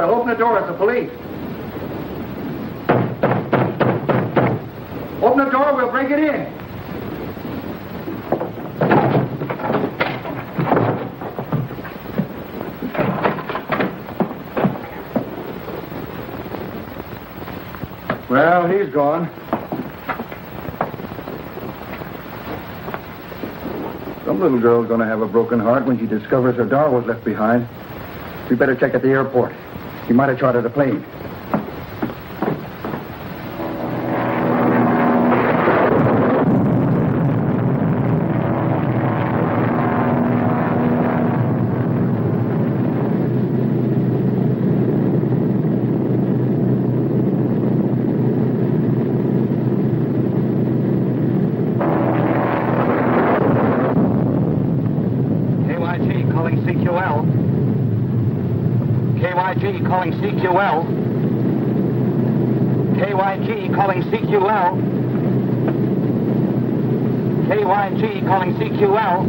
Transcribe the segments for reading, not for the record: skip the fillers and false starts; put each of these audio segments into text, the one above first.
Well, open the door. It's the police. Open the door. We'll break it in. Well, he's gone. Some little girl's going to have a broken heart when she discovers her doll was left behind. We better check at the airport. He might have chartered a plane. Calling CQL. KYG calling CQL. KYG calling CQL.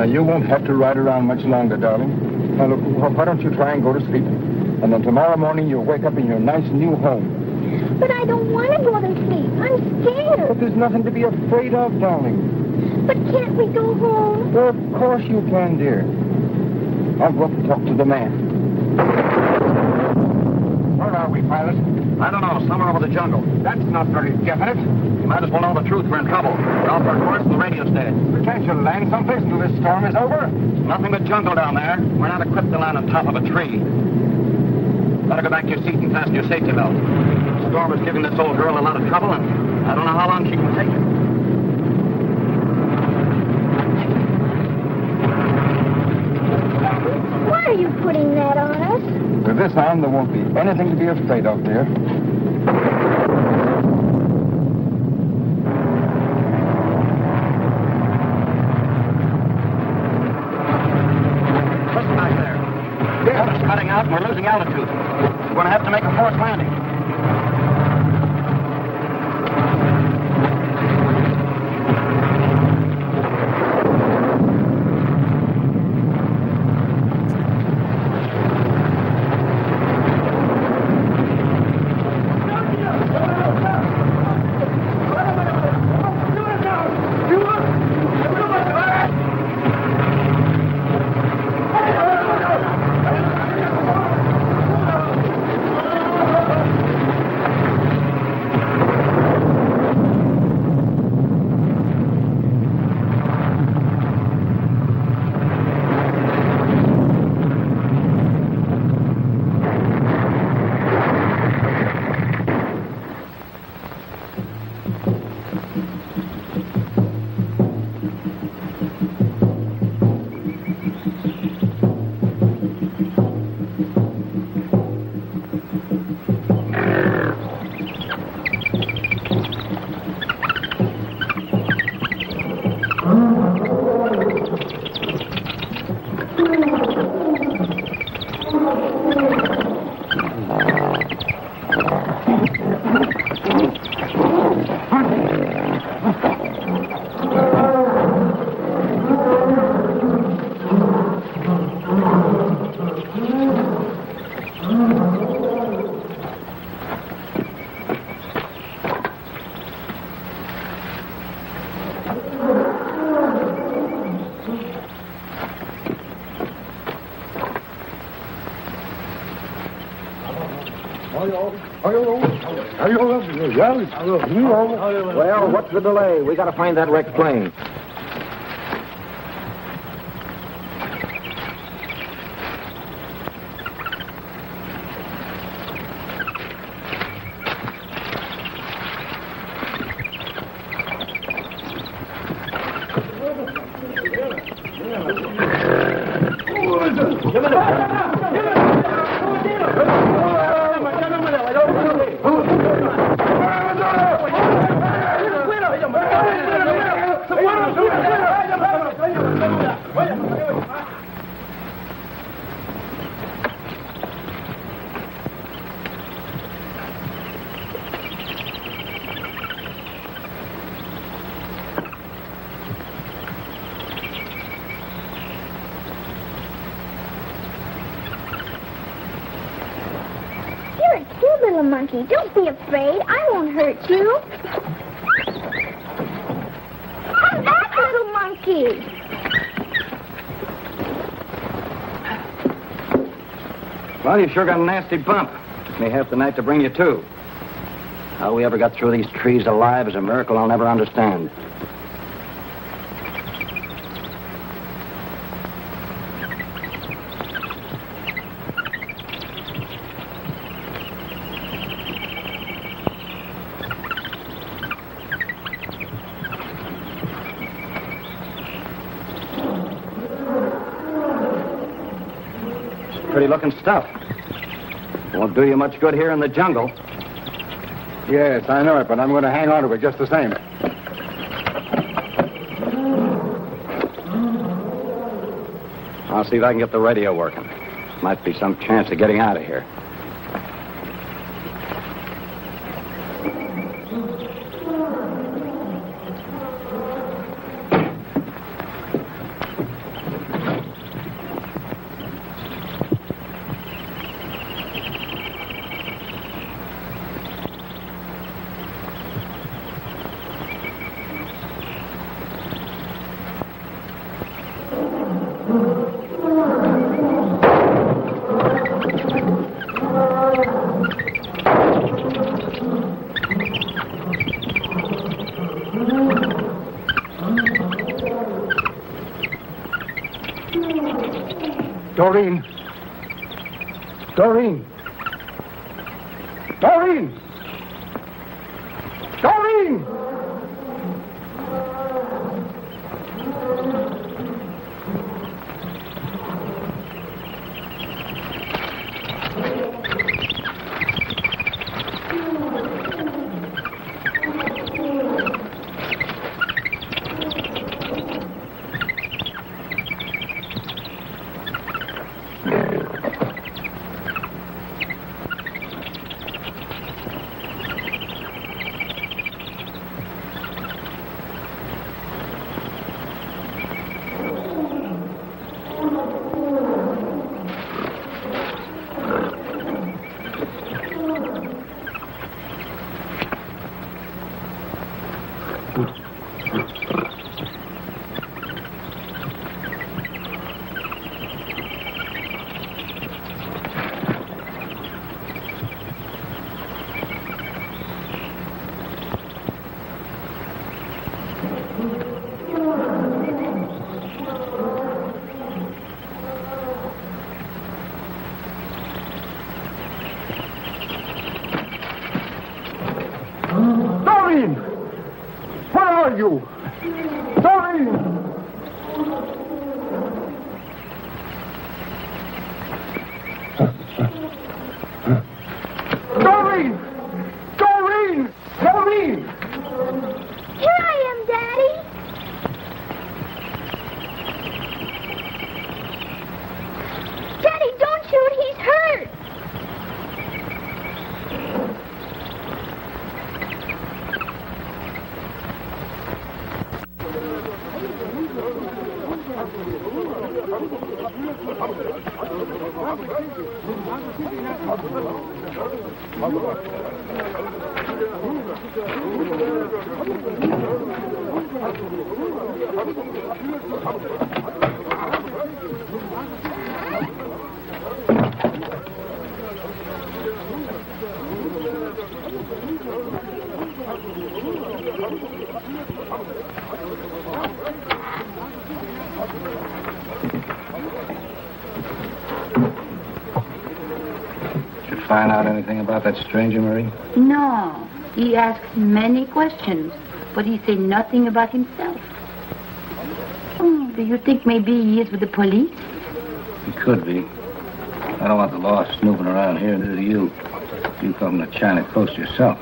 You won't have to ride around much longer, darling. Now, look, why don't you try and go to sleep? And then tomorrow morning you'll wake up in your nice new home. But I don't want to go to sleep. I'm scared. But there's nothing to be afraid of, darling. But can't we go home? Well, of course you can, dear. I'll go up and talk to the man. Where are we, pilot? I don't know, somewhere over the jungle. That's not very definite. You might as well know the truth. We're in trouble. We're off our course to the radio station. But can't you land someplace until this storm is over? Nothing but jungle down there. We're not equipped to land on top of a tree. Better go back to your seat and fasten your safety belt. The storm is giving this old girl a lot of trouble, and I don't know how long she can take it. Why are you putting that on us? With this on, there won't be anything to be afraid of, dear. Listen back there. The weather's cutting out and we're losing altitude. We're going to have to make a forced landing. Well, what's the delay? We got to find that wrecked plane. little monkey. Don't be afraid. I won't hurt you. Come back, little monkey. Well, you sure got a nasty bump. May have the night to bring you to. How we ever got through these trees alive is a miracle I'll never understand. Pretty looking stuff. Won't do you much good here in the jungle. Yes, I know it, but I'm going to hang on to it just the same. I'll see if I can get the radio working. Might be some chance of getting out of here. Doreen! Doreen! Doreen! Doreen! Doreen! Where are you? Doreen! Doreen! Doreen! Doreen! Here I am, Daddy. Daddy, don't shoot. He's hurt. Did you find out anything about that stranger, Marie? No. He asked many questions, but he said nothing about himself. Oh, do you think maybe he is with the police? He could be. I don't want the law snooping around here, neither do you. You come to China Coast yourself.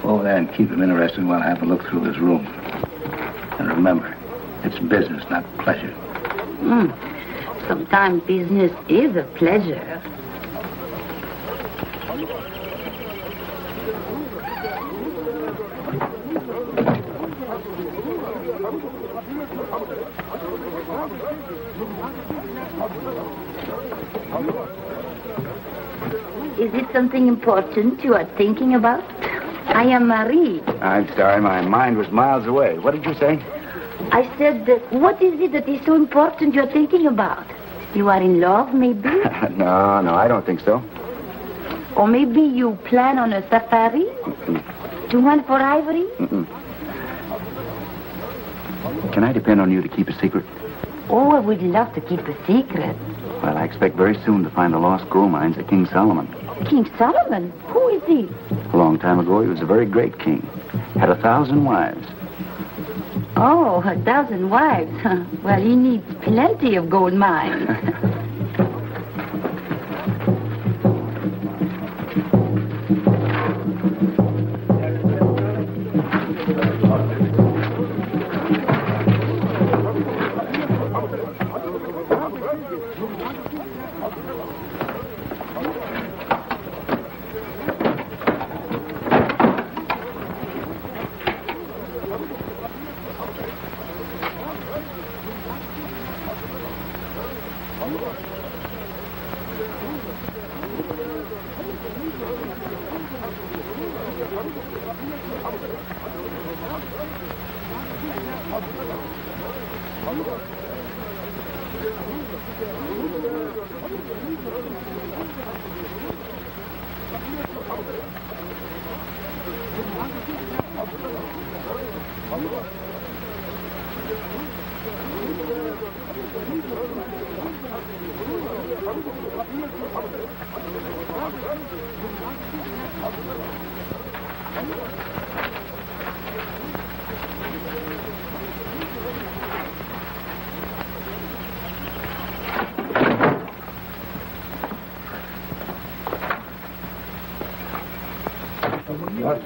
Go over there and keep him interested while I have a look through this room. And remember, it's business, not pleasure. Sometimes business is a pleasure. Is it something important you are thinking about? I am Marie. I'm sorry, my mind was miles away. What did you say? I said, what is it that is so important you're thinking about? You are in love, maybe? No, I don't think so. Or maybe you plan on a safari? To hunt for ivory? Can I depend on you to keep a secret? Oh, I would love to keep a secret. Well, I expect very soon to find the lost gold mines of King Solomon. King Solomon? Who is he? A long time ago, he was a very great king. Had 1,000 wives. Oh, 1,000 wives. Well, he needs plenty of gold mines.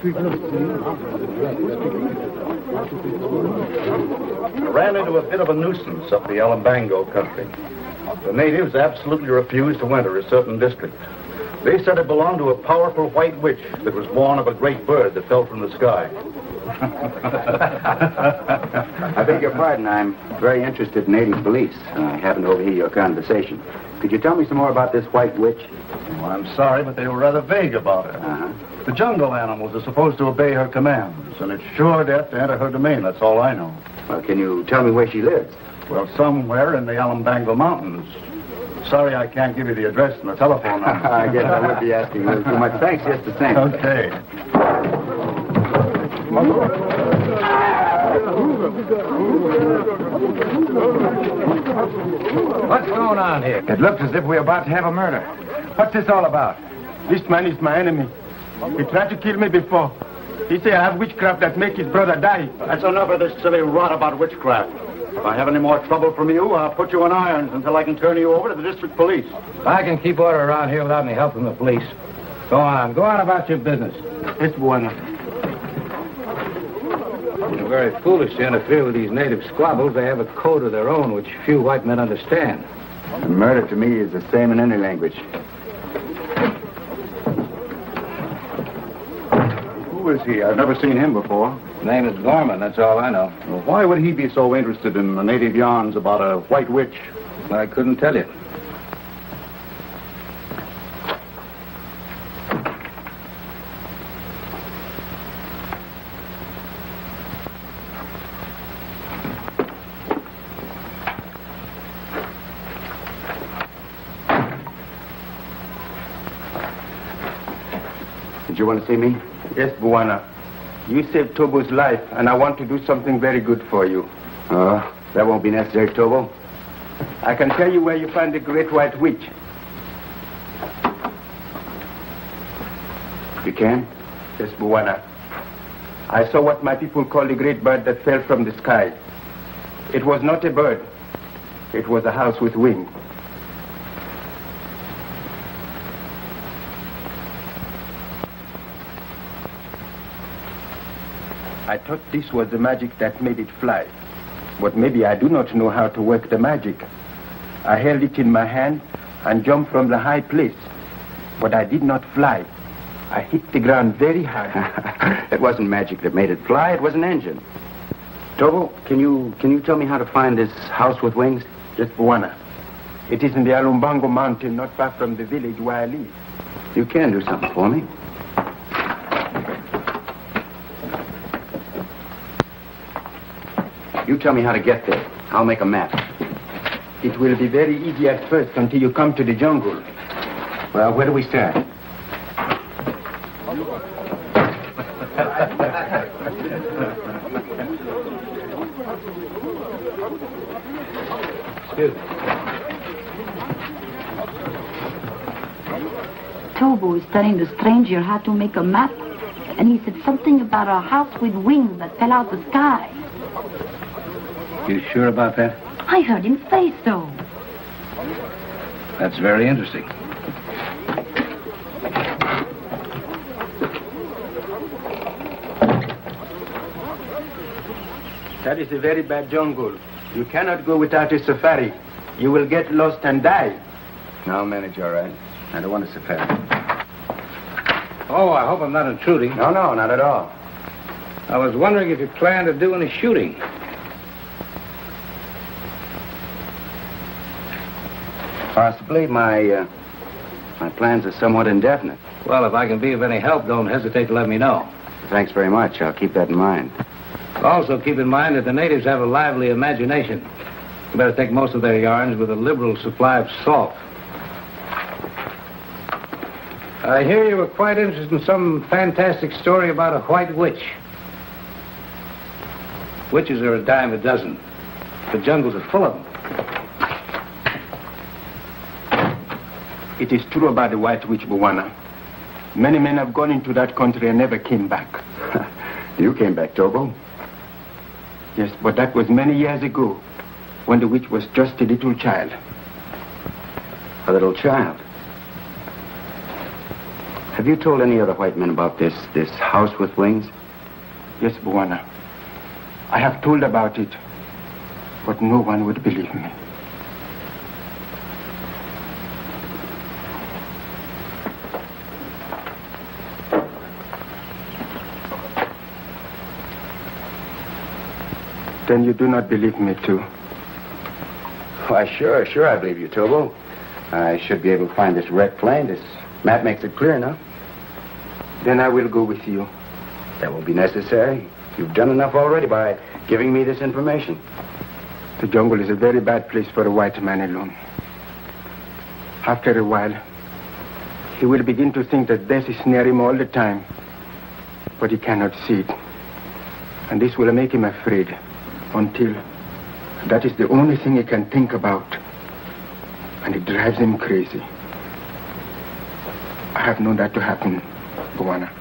I ran into a bit of a nuisance up the Alambango country. The natives absolutely refused to enter a certain district. They said it belonged to a powerful white witch that was born of a great bird that fell from the sky. I beg your pardon. I'm very interested in native beliefs. I happened to overhear your conversation. Could you tell me some more about this white witch? Well, I'm sorry, but they were rather vague about her. The jungle animals are supposed to obey her commands, and it's sure death to enter her domain. That's all I know. Well, can you tell me where she lives? Well, somewhere in the Alambango Mountains. Sorry I can't give you the address and the telephone number. I guess I would be asking a little too much. Thanks, just the same. Okay. What's going on here? It looks as if we're about to have a murder. What's this all about? This man is my enemy. He tried to kill me before. He said I have witchcraft that make his brother die. That's enough of this silly rot about witchcraft. If I have any more trouble from you, I'll put you in irons until I can turn you over to the district police. I can keep order around here without any help from the police. Go on about your business. It's Buena. You're very foolish to interfere with these native squabbles. They have a code of their own, which few white men understand. And murder to me is the same in any language. Who is he? I've never seen him before. His name is Gorman, that's all I know. Well, why would he be so interested in the native yarns about a white witch? I couldn't tell you. Did you want to see me? Yes, Buena. You saved Tobo's life, and I want to do something very good for you. That won't be necessary, Tobo. I can tell you where you find the great white witch. You can? Yes, Buena. I saw what my people call the great bird that fell from the sky. It was not a bird. It was a house with wings. I thought this was the magic that made it fly. But maybe I do not know how to work the magic. I held it in my hand and jumped from the high place. But I did not fly. I hit the ground very hard. It wasn't magic that made it fly. It was an engine. Tobo, can you tell me how to find this house with wings? Just Buena. It is in the Alumbango mountain, not far from the village where I live. You can do something for me. You tell me how to get there. I'll make a map. It will be very easy at first until you come to the jungle. Well, where do we start? Excuse me. Tobo is telling the stranger how to make a map, and he said something about a house with wings that fell out the sky. You sure about that? I heard him say so. That's very interesting. That is a very bad jungle. You cannot go without a safari. You will get lost and die. No, I'll manage all right. I don't want a safari. Oh, I hope I'm not intruding. No, not at all. I was wondering if you plan to do any shooting. Possibly. My plans are somewhat indefinite. Well, if I can be of any help, don't hesitate to let me know. Thanks very much. I'll keep that in mind. Also, keep in mind that the natives have a lively imagination. You better take most of their yarns with a liberal supply of salt. I hear you were quite interested in some fantastic story about a white witch. Witches are a dime a dozen. The jungles are full of them. It is true about the White Witch, Bwana. Many men have gone into that country and never came back. You came back, Tobo. Yes, but that was many years ago, when the witch was just a little child. A little child? Have you told any other white men about this house with wings? Yes, Bwana. I have told about it, but no one would believe me. Then you do not believe me, too? Why, sure I believe you, Tobo. I should be able to find this wrecked plane. This map makes it clear enough. Then I will go with you. That won't be necessary. You've done enough already by giving me this information. The jungle is a very bad place for a white man alone. After a while, he will begin to think that death is near him all the time, but he cannot see it. And this will make him afraid until that is the only thing he can think about, and it drives him crazy. I have known that to happen, Bwana.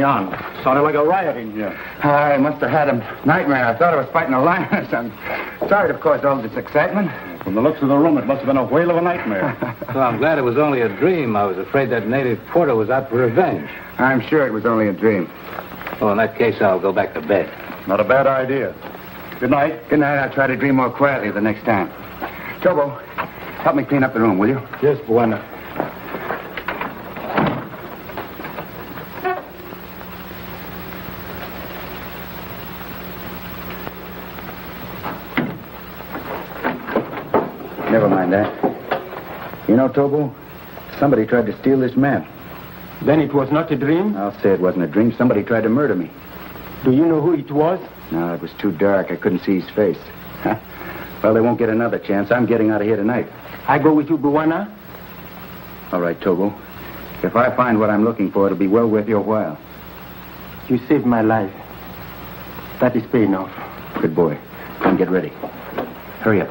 going on? Sounded like a riot in here. I must have had a nightmare. I thought I was fighting a lion or something. Sorry to have caused all this excitement. From the looks of the room, it must have been a whale of a nightmare. Well, I'm glad it was only a dream. I was afraid that native porter was out for revenge. I'm sure it was only a dream. Well, in that case, I'll go back to bed. Not a bad idea. Good night. Good night. I'll try to dream more quietly the next time. Tobo, help me clean up the room, will you? Yes, Buena. Never mind that. You know, Tobo, somebody tried to steal this map. Then it was not a dream? I'll say it wasn't a dream. Somebody tried to murder me. Do you know who it was? No, it was too dark. I couldn't see his face. Well, they won't get another chance. I'm getting out of here tonight. I go with you, Buwana? All right, Tobo. If I find what I'm looking for, it'll be well worth your while. You saved my life. That is paying off. Good boy. Come get ready. Hurry up.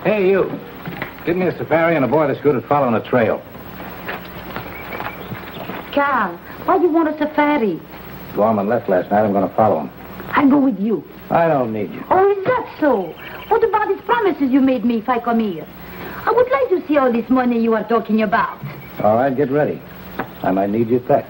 Hey, you. Give me a safari and a boy that's good at following a trail. Carl, why do you want a safari? Gorman left last night. I'm going to follow him. I go with you. I don't need you. Oh, is that so? What about these promises you made me if I come here? I would like to see all this money you are talking about. All right, get ready. I might need your pet.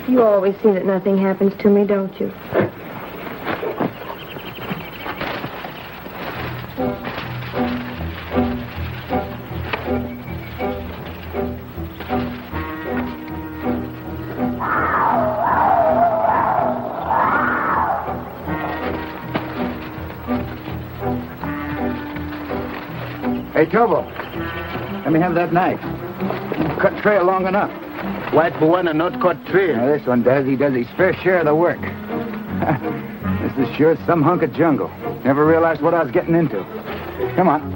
You always see that nothing happens to me, don't you? Hey, Tobo, let me have that knife. Cut trail long enough. White Buana not cut trail. Now, this one does. He does his fair share of the work. This is sure some hunk of jungle. Never realized what I was getting into. Come on.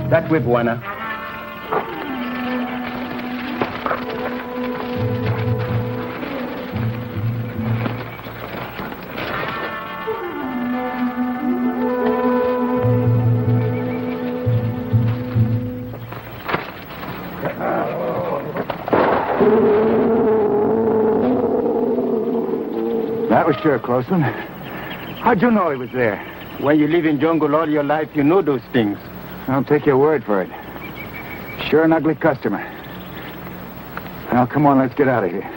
That way, Buana. That was sure a close one. How'd you know he was there? When you live in jungle all your life, you know those things. I'll take your word for it. Sure an ugly customer. Now, come on, let's get out of here.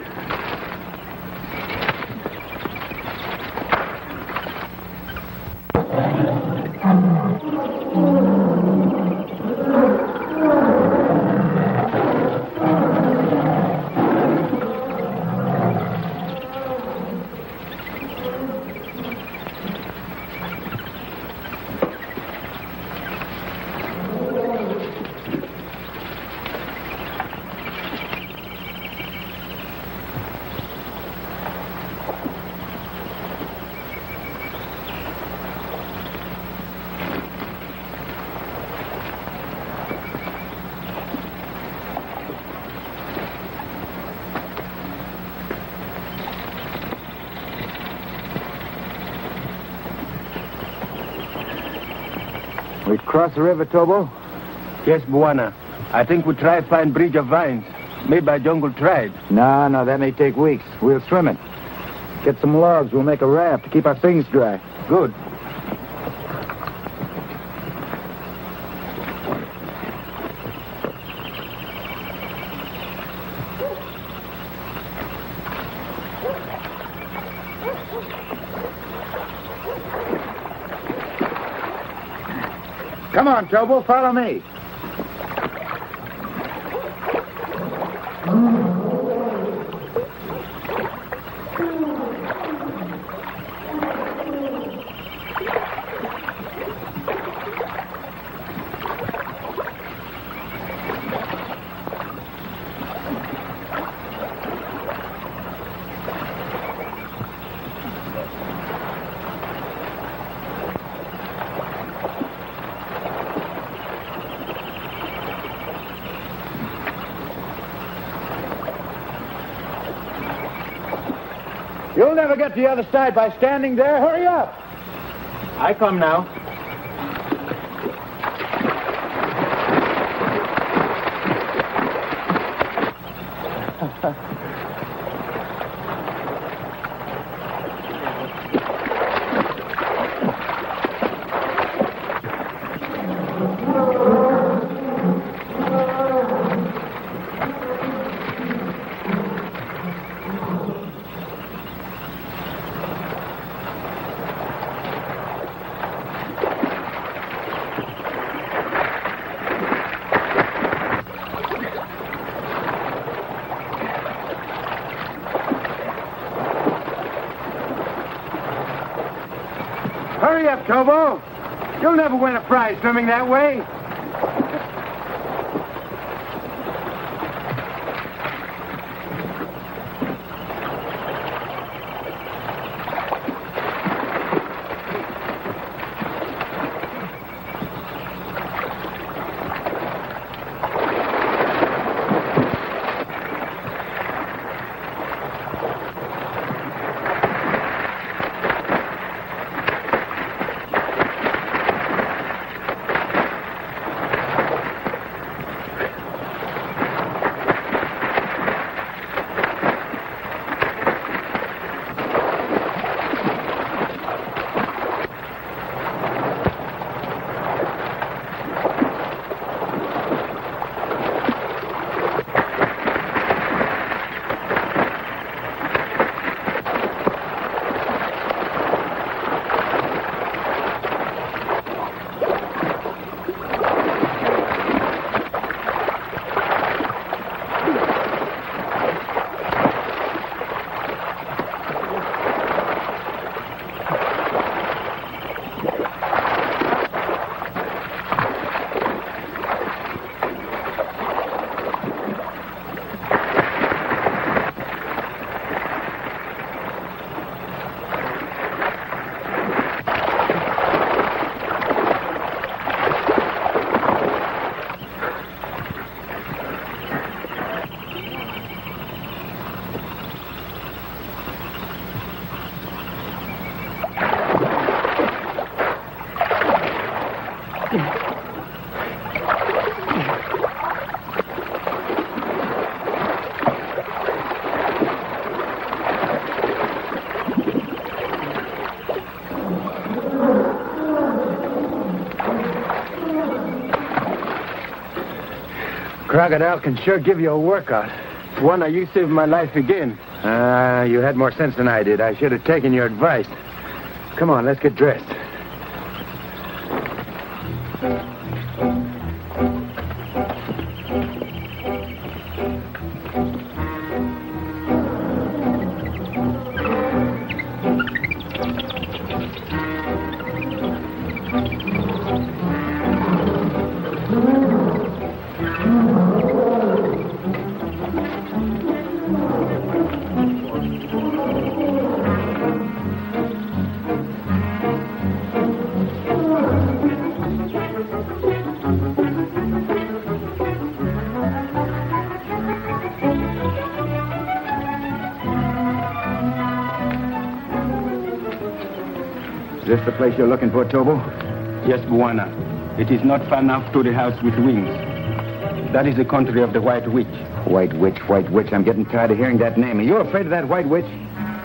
We cross the river, Tobo? Yes, Buana. I think we try find bridge of vines, made by jungle tribe. No, that may take weeks. We'll swim it. Get some logs. We'll make a raft to keep our things dry. Good. Come on, Tobo, follow me. You'll never get to the other side by standing there. Hurry up. I come now. Hurry up, Tobo. You'll never win a prize swimming that way. Crocodile can sure give you a workout. Wonder you saved my life again. You had more sense than I did. I should have taken your advice. Come on, let's get dressed. Is this the place you're looking for, Tobo? Yes, Buana. It is not far enough to the house with wings. That is the country of the White Witch. White Witch, White Witch. I'm getting tired of hearing that name. Are you afraid of that White Witch?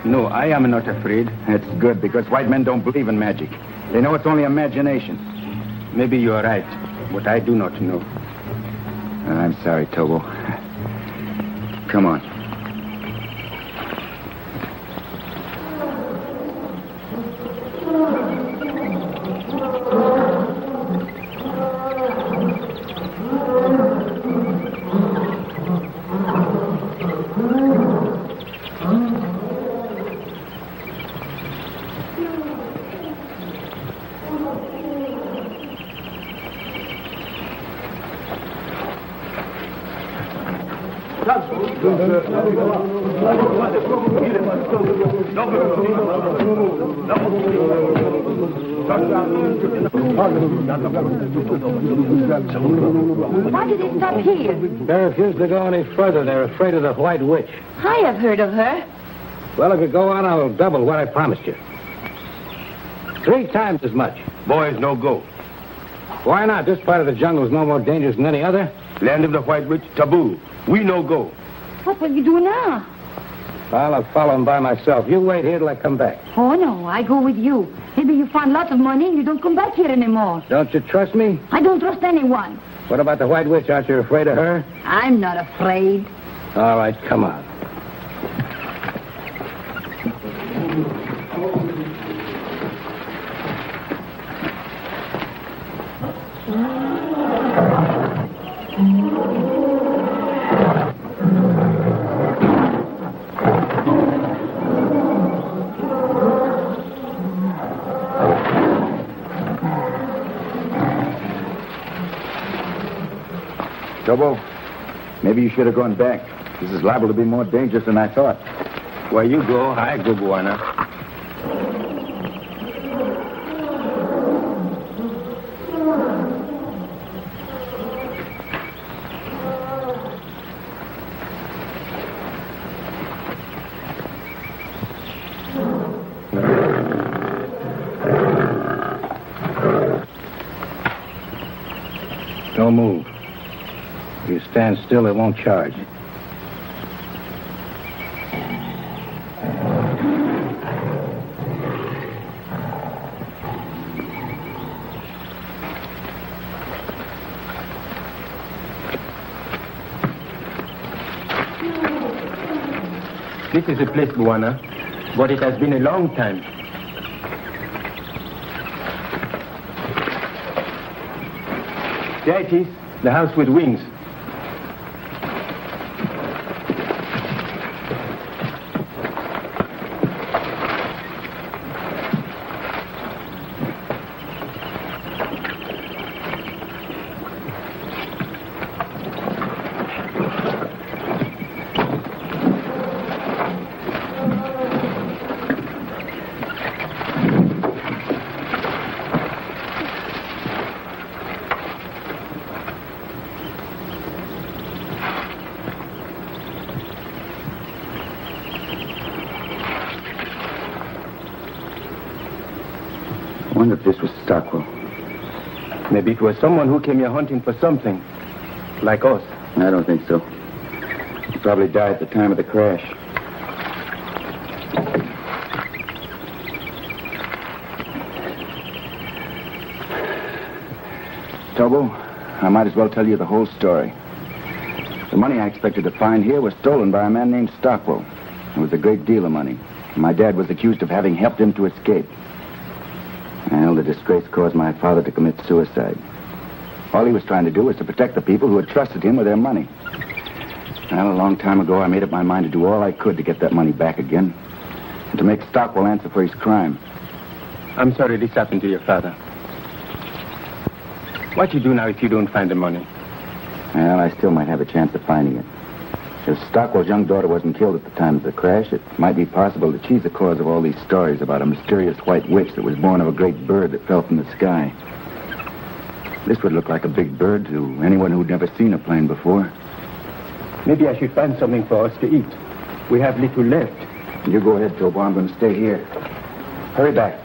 No, I am not afraid. That's good, because white men don't believe in magic. They know it's only imagination. Maybe you are right, but I do not know. I'm sorry, Tobo. Come on. Why did they stop here? They refuse to go any further. They're afraid of the White Witch. I have heard of her. Well, if you go on, I'll double what I promised you. 3 times as much. Boys, no go. Why not? This part of the jungle is no more dangerous than any other. Land of the White Witch, taboo. We no go. What will you do now? Well, I'll follow him by myself. You wait here till I come back. Oh, no, I go with you. Maybe you find lots of money and you don't come back here anymore. Don't you trust me? I don't trust anyone. What about the White Witch? Aren't you afraid of her? I'm not afraid. All right, come on. Tobo, maybe you should have gone back. This is liable to be more dangerous than I thought. Where you go, I go, Buana. Don't move. If you stand still, it won't charge. This is the place, Buana, but it has been a long time. There it is, the house with wings. I wonder if this was Stockwell. Maybe it was someone who came here hunting for something, like us. I don't think so. He probably died at the time of the crash. Tobo, I might as well tell you the whole story. The money I expected to find here was stolen by a man named Stockwell. It was a great deal of money. My dad was accused of having helped him to escape. Well, the disgrace caused my father to commit suicide. All he was trying to do was to protect the people who had trusted him with their money. Well, a long time ago, I made up my mind to do all I could to get that money back again, and to make Stockwell answer for his crime. I'm sorry this happened to your father. What you do now if you don't find the money? Well, I still might have a chance of finding it. If Stockwell's young daughter wasn't killed at the time of the crash, it might be possible that she's the cause of all these stories about a mysterious white witch that was born of a great bird that fell from the sky. This would look like a big bird to anyone who'd never seen a plane before. Maybe I should find something for us to eat. We have little left. You go ahead, Tobo. I'm going to stay here. Hurry back.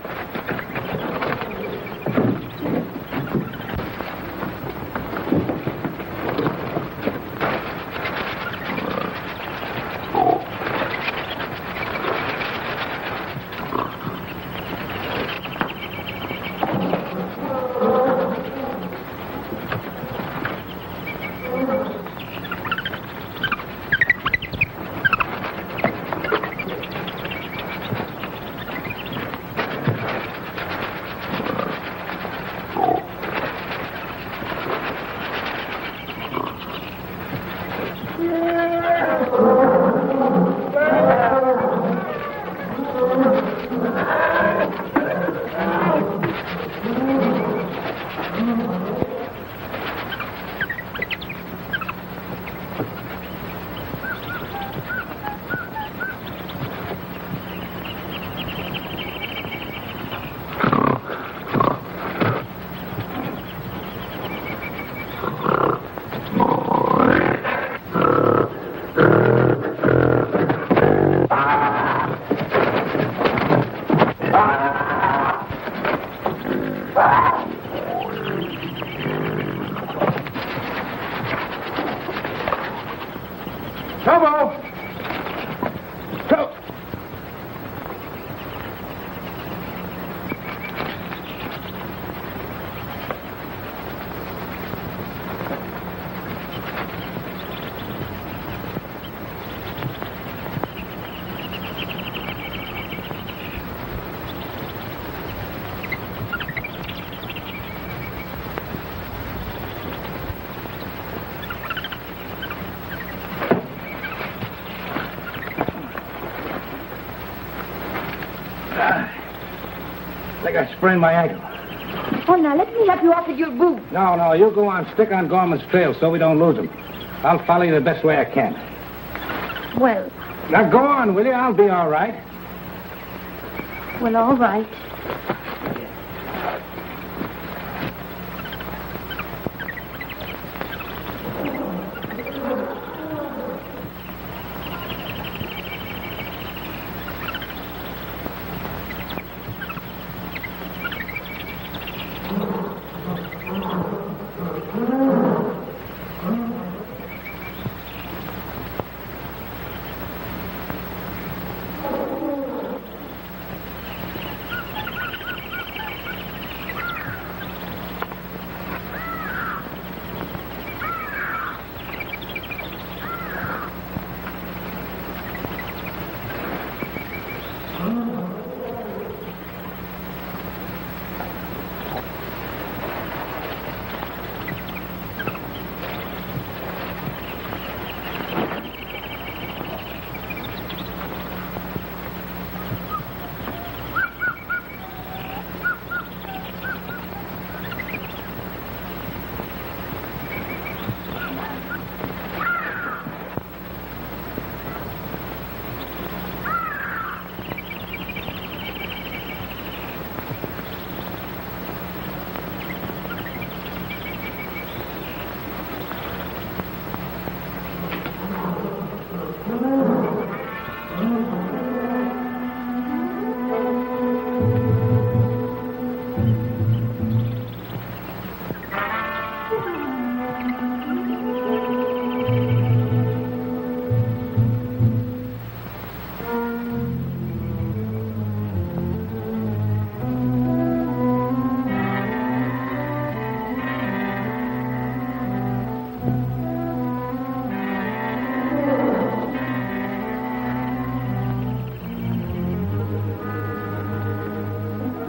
I think I sprained my ankle. Oh, now, let me help you off with your boot. No, you go on. Stick on Gorman's trail so we don't lose him. I'll follow you the best way I can. Well, Now, go on, will you? I'll be all right. well, all right.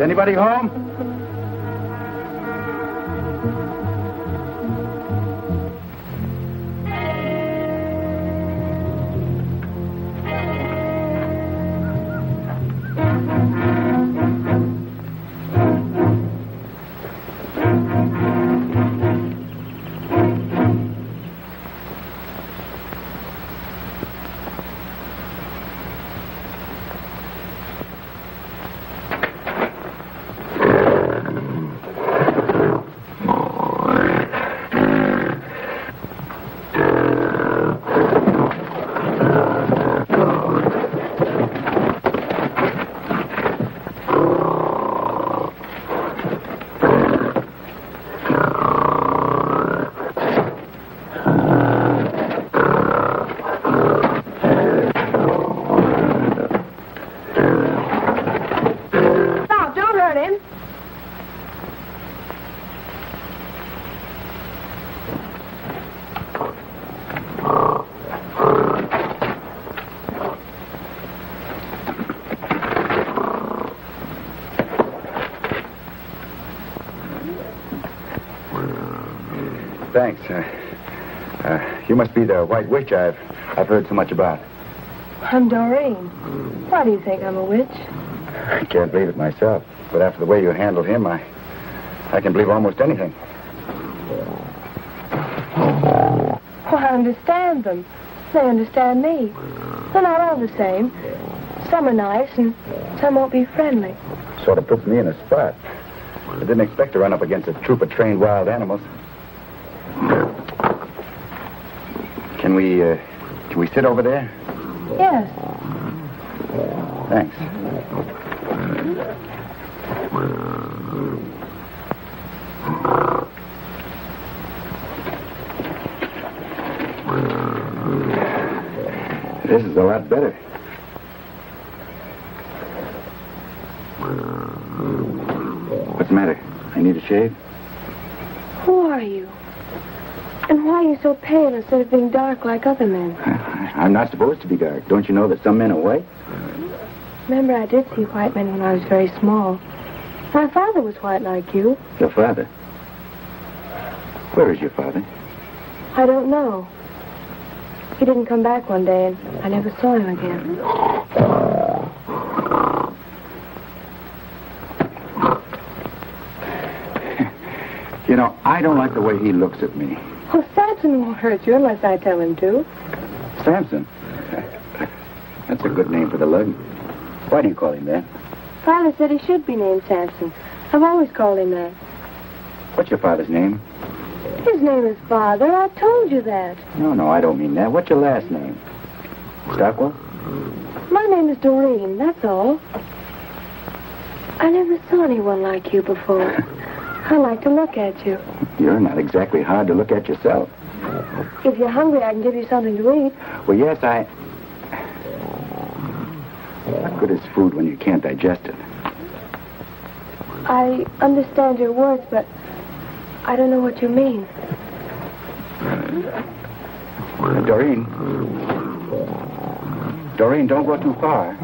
Is anybody home? Thanks. You must be the White Witch I've heard so much about. I'm Doreen. Why do you think I'm a witch? I can't believe it myself, but after the way you handled him, I can believe almost anything. Well, I understand them. They understand me. They're not all the same. Some are nice and some won't be friendly. Sort of puts me in a spot. I didn't expect to run up against a troop of trained wild animals. Can we sit over there? Yes. Thanks. This is a lot better. What's the matter? I need a shave? Who are you? And why are you so pale instead of being dark like other men? I'm not supposed to be dark. Don't you know that some men are white? Remember, I did see white men when I was very small. My father was white like you. Your father? Where is your father? I don't know. He didn't come back one day, and I never saw him again. I don't like the way he looks at me. Well, Samson won't hurt you unless I tell him to. Samson? That's a good name for the lug. Why do you call him that? Father said he should be named Samson. I've always called him that. What's your father's name? His name is Father. I told you that. No, I don't mean that. What's your last name? Stockwell? My name is Doreen, that's all. I never saw anyone like you before. I like to look at you. You're not exactly hard to look at yourself. If you're hungry, I can give you something to eat. Well, yes, What good is food when you can't digest it? I understand your words, but I don't know what you mean. Doreen, don't go too far.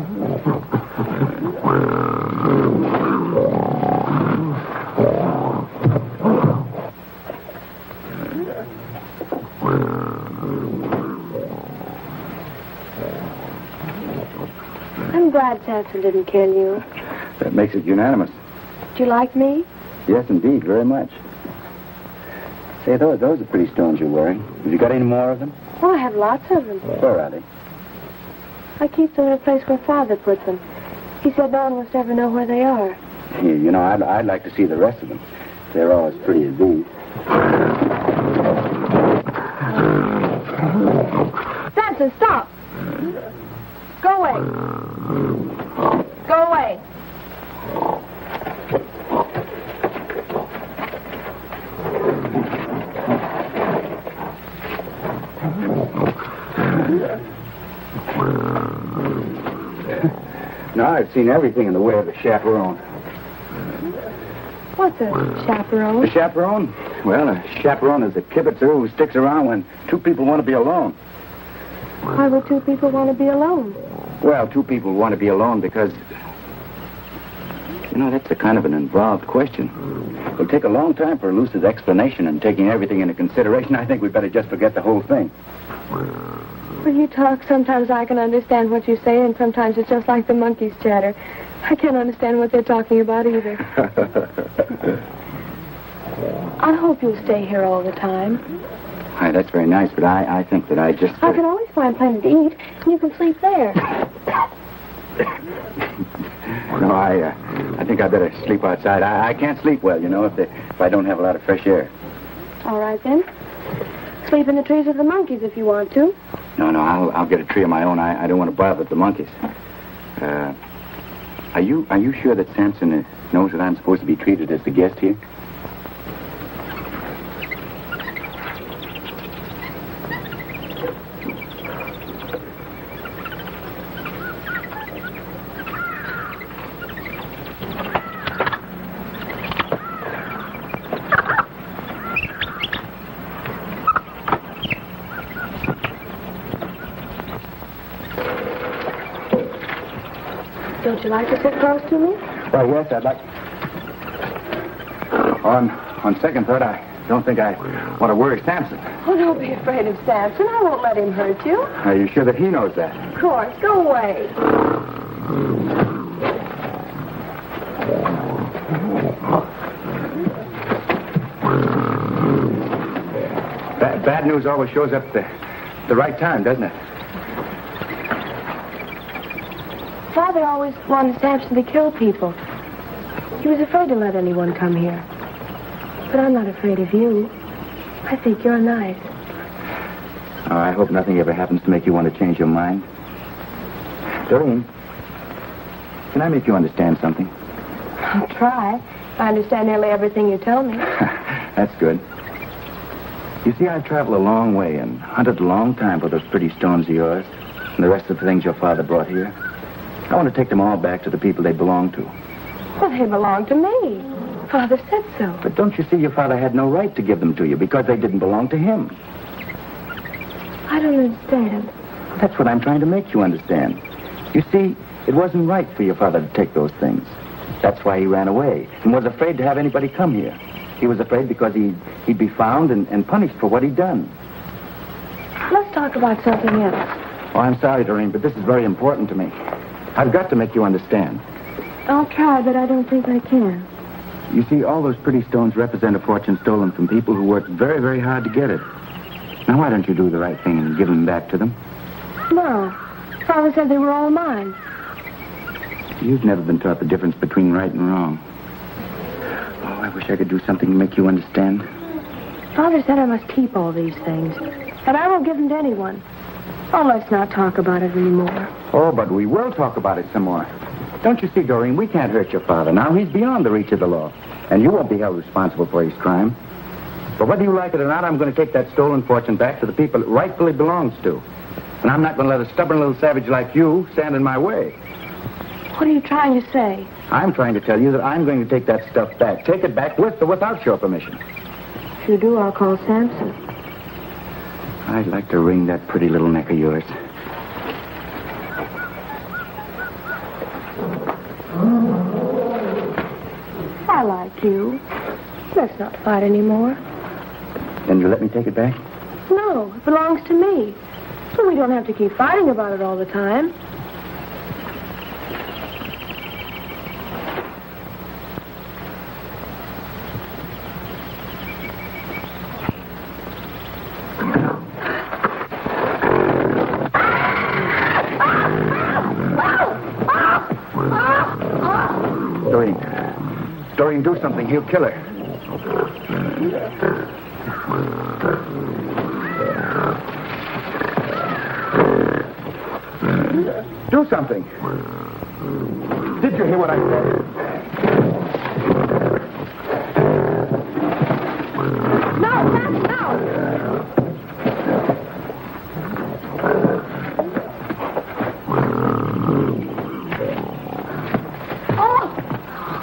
I'm glad Samson didn't kill you. That makes it unanimous. Do you like me? Yes, indeed, very much. Say, those are pretty stones you're wearing. Have you got any more of them? Oh, I have lots of them. Where are they? I keep them in a place where Father put them. He said no one must ever know where they are. Here, you know, I'd like to see the rest of them. They're all as pretty as these. Samson, stop! Go away. Go away. Now I've seen everything in the way of a chaperone. What's a chaperone? A chaperone? Well, a chaperone is a kibitzer who sticks around when two people want to be alone. Why would two people want to be alone? Well, two people want to be alone because... You know, that's a kind of an involved question. It'll take a long time for a lucid explanation, and taking everything into consideration, I think we'd better just forget the whole thing. When you talk, sometimes I can understand what you say, and sometimes it's just like the monkeys chatter. I can't understand what they're talking about either. I hope you'll stay here all the time. Hi, that's very nice, but I think that I just... I can always find plenty to eat, and you can sleep there. No, I think I'd better sleep outside. I can't sleep well, you know, if I don't have a lot of fresh air. All right, then. Sleep in the trees with the monkeys if you want to. No, I'll get a tree of my own. I don't want to bother with the monkeys. Are you sure that Samson knows that I'm supposed to be treated as the guest here? Don't you like to sit close to me? Well, yes, I'd like... On second thought, I don't think I want to worry Samson. Oh, don't be afraid of Samson. I won't let him hurt you. Are you sure that he knows that? Of course. Go away. Bad news always shows up at the right time, doesn't it? Father always wanted Samson to kill people. He was afraid to let anyone come here. But I'm not afraid of you. I think you're nice. Oh, I hope nothing ever happens to make you want to change your mind. Doreen, can I make you understand something? I'll try. I understand nearly everything you tell me. That's good. You see, I've traveled a long way and hunted a long time for those pretty stones of yours and the rest of the things your father brought here. I want to take them all back to the people they belong to. Well, they belong to me. Father said so. But don't you see your father had no right to give them to you because they didn't belong to him? I don't understand. That's what I'm trying to make you understand. You see, it wasn't right for your father to take those things. That's why he ran away and was afraid to have anybody come here. He was afraid because he'd be found and punished for what he'd done. Let's talk about something else. Oh, I'm sorry, Doreen, but this is very important to me. I've got to make you understand. I'll try, but I don't think I can. You see, all those pretty stones represent a fortune stolen from people who worked very, very hard to get it. Now, why don't you do the right thing and give them back to them? No. Father said they were all mine. You've never been taught the difference between right and wrong. Oh, I wish I could do something to make you understand. Father said I must keep all these things. And I won't give them to anyone. Oh, let's not talk about it anymore. Oh, but we will talk about it some more. Don't you see, Doreen, we can't hurt your father now. He's beyond the reach of the law. And you won't be held responsible for his crime. But whether you like it or not, I'm going to take that stolen fortune back to the people it rightfully belongs to. And I'm not going to let a stubborn little savage like you stand in my way. What are you trying to say? I'm trying to tell you that I'm going to take that stuff back. Take it back with or without your permission. If you do, I'll call Samson. I'd like to wring that pretty little neck of yours. I like you. Let's not fight anymore. Then you let me take it back? No, it belongs to me. So we don't have to keep fighting about it all the time. Doreen, do something. He'll kill her. Do something. Did you hear what I said? No.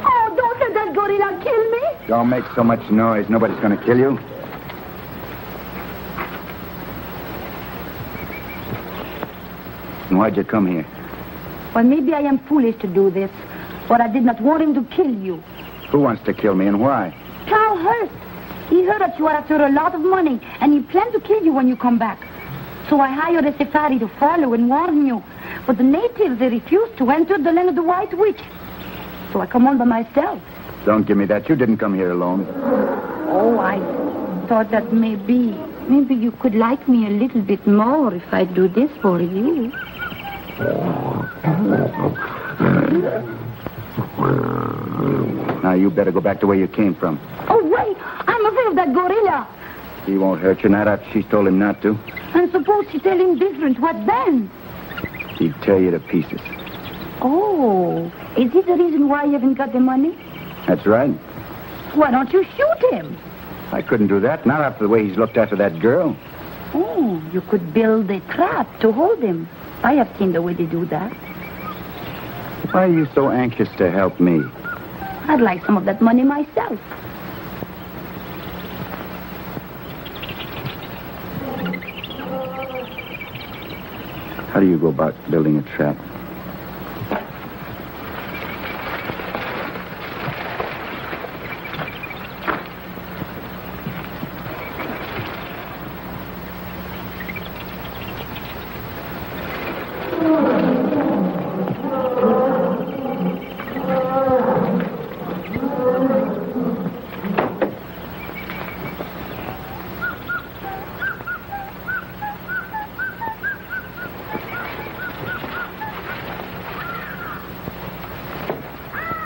Oh, don't let that gorilla kill me. Don't make so much noise. Nobody's going to kill you. And why'd you come here? Well, maybe I am foolish to do this, but I did not want him to kill you. Who wants to kill me and why? Carl Hurst. He heard that you are after a lot of money, and he planned to kill you when you come back. So I hired a safari to follow and warn you. But the natives, they refused to enter the land of the White Witch. So I come on by myself. Don't give me that. You didn't come here alone. Oh, I thought that maybe you could like me a little bit more if I do this for you. Now, you better go back to where you came from. Oh, wait! I'm afraid of that gorilla. He won't hurt you, not after she's told him not to. And suppose she tell him different, what then? He'd tear you to pieces. Oh, is this the reason why you haven't got the money? That's right. Why don't you shoot him? I couldn't do that, not after the way he's looked after that girl. Oh, you could build a trap to hold him. I have seen the way they do that. Why are you so anxious to help me? I'd like some of that money myself. How do you go about building a trap?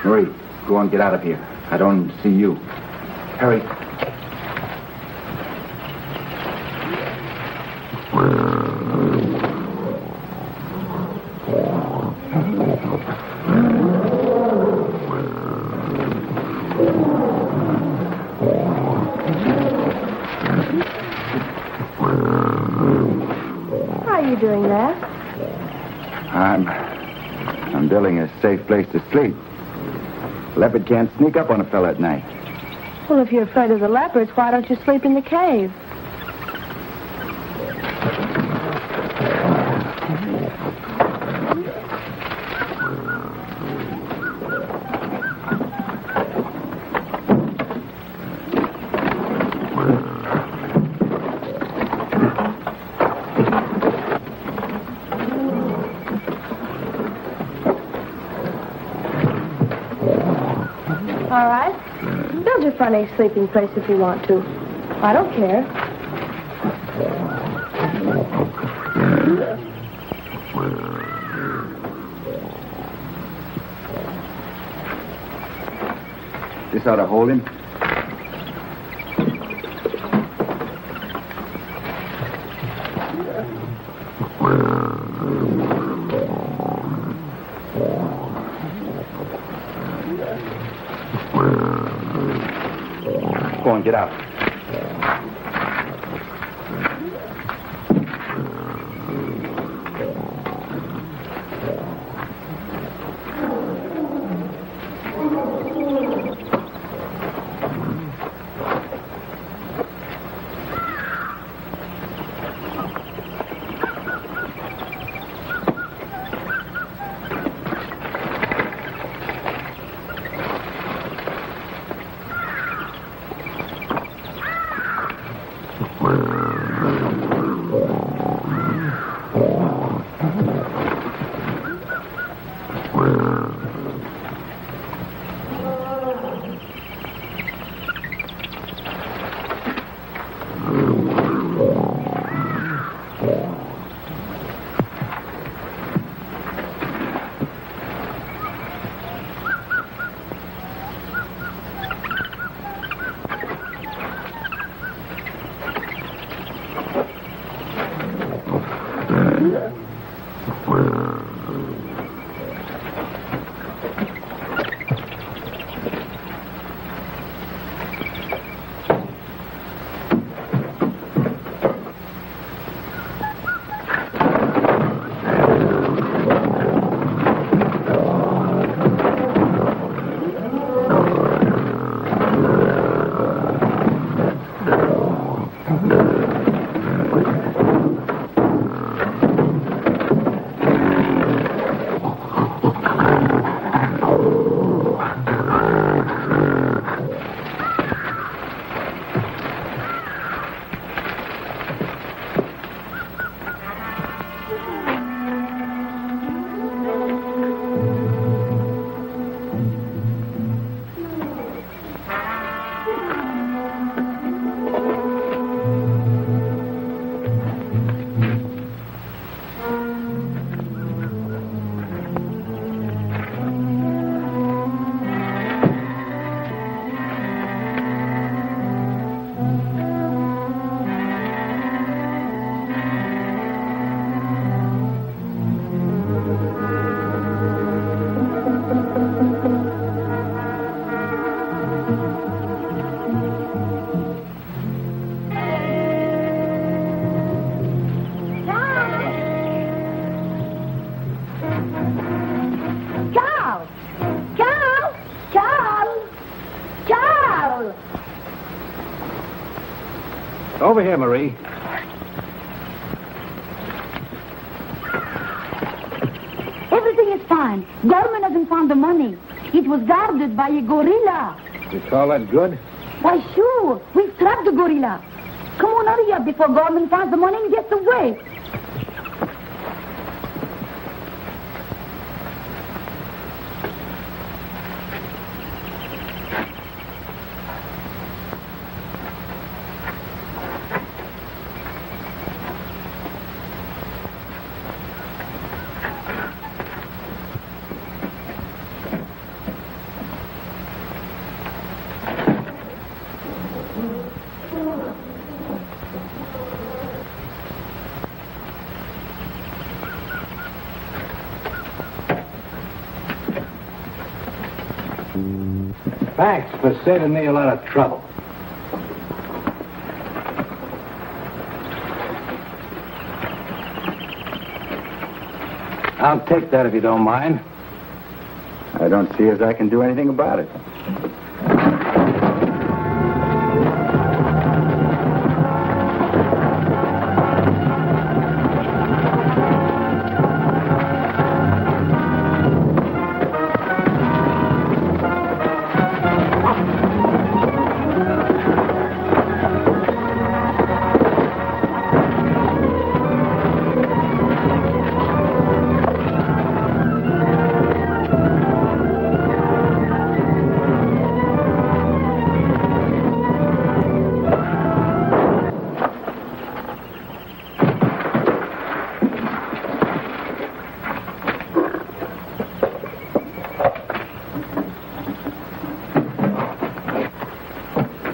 Hurry. Go on, get out of here. I don't see you. Hurry. Why are you doing that? I'm building a safe place to sleep. Leopard can't sneak up on a fella at night. Well, if you're afraid of the leopards, why don't you sleep in the cave? All right. Build your front a sleeping place if you want to. I don't care. This ought to hold him. Go on, get out. Over here, Marie. Everything is fine. Gorman hasn't found the money. It was guarded by a gorilla. You call that good? Why, sure. We've trapped the gorilla. Come on, hurry up before Gorman finds the money and gets away. Thanks for saving me a lot of trouble. I'll take that if you don't mind. I don't see as I can do anything about it.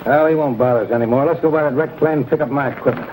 Well, he won't bother us anymore. Let's go by that wrecked plane and pick up my equipment.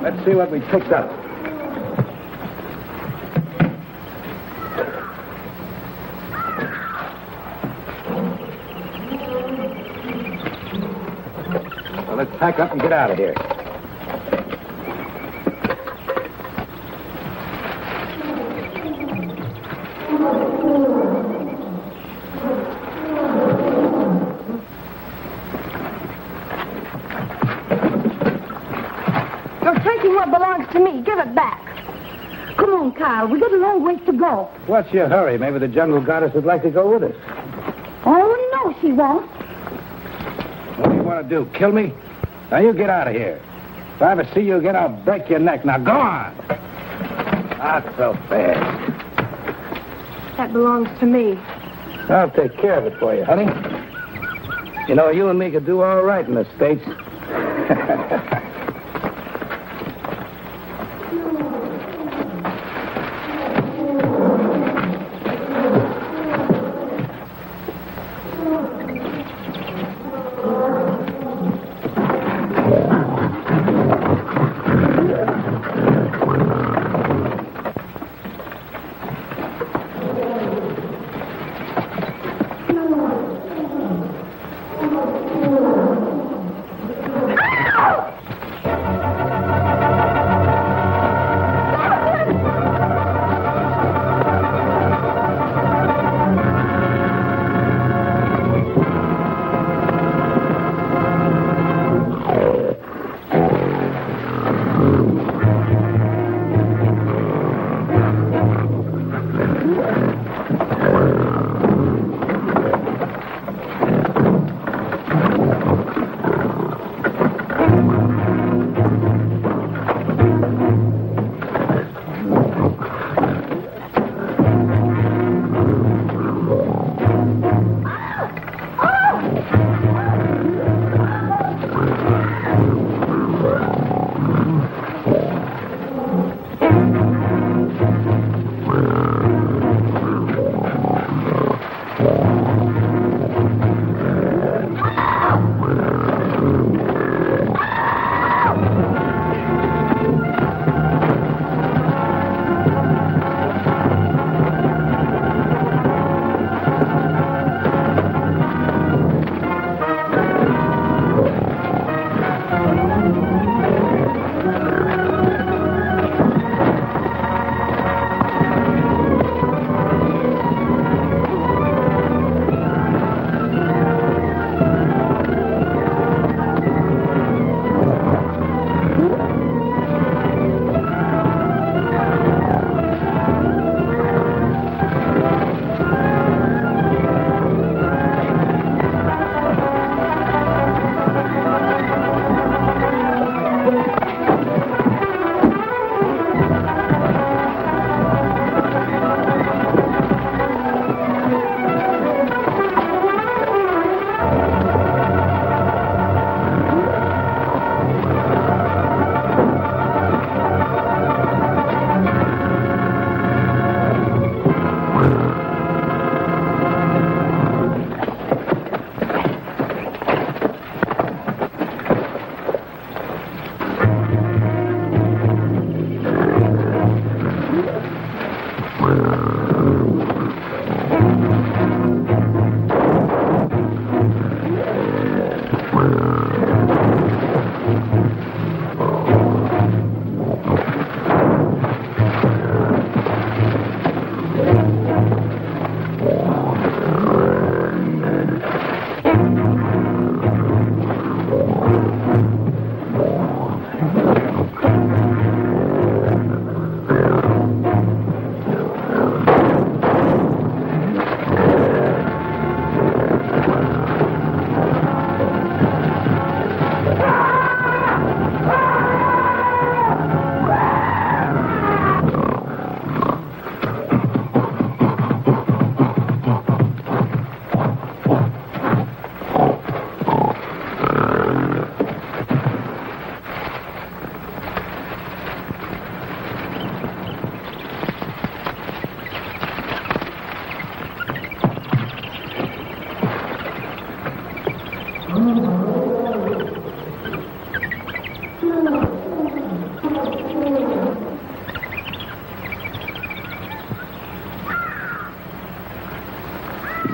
Let's see what we picked up. Well, let's pack up and get out of here. What belongs to me. Give it back. Come on, Kyle. We got a long ways to go. What's your hurry? Maybe the jungle goddess would like to go with us. Oh, no, she won't. What do you want to do, kill me? Now, you get out of here. If I ever see you again, I'll break your neck. Now, go on. Not so fast. That belongs to me. I'll take care of it for you, honey. You know, you and me could do all right in the States.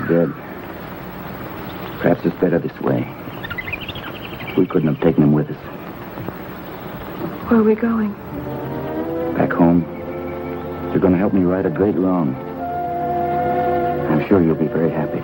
dead. Perhaps it's better this way. We couldn't have taken him with us. Where are we going? Back home. You're going to help me right a great wrong. I'm sure you'll be very happy.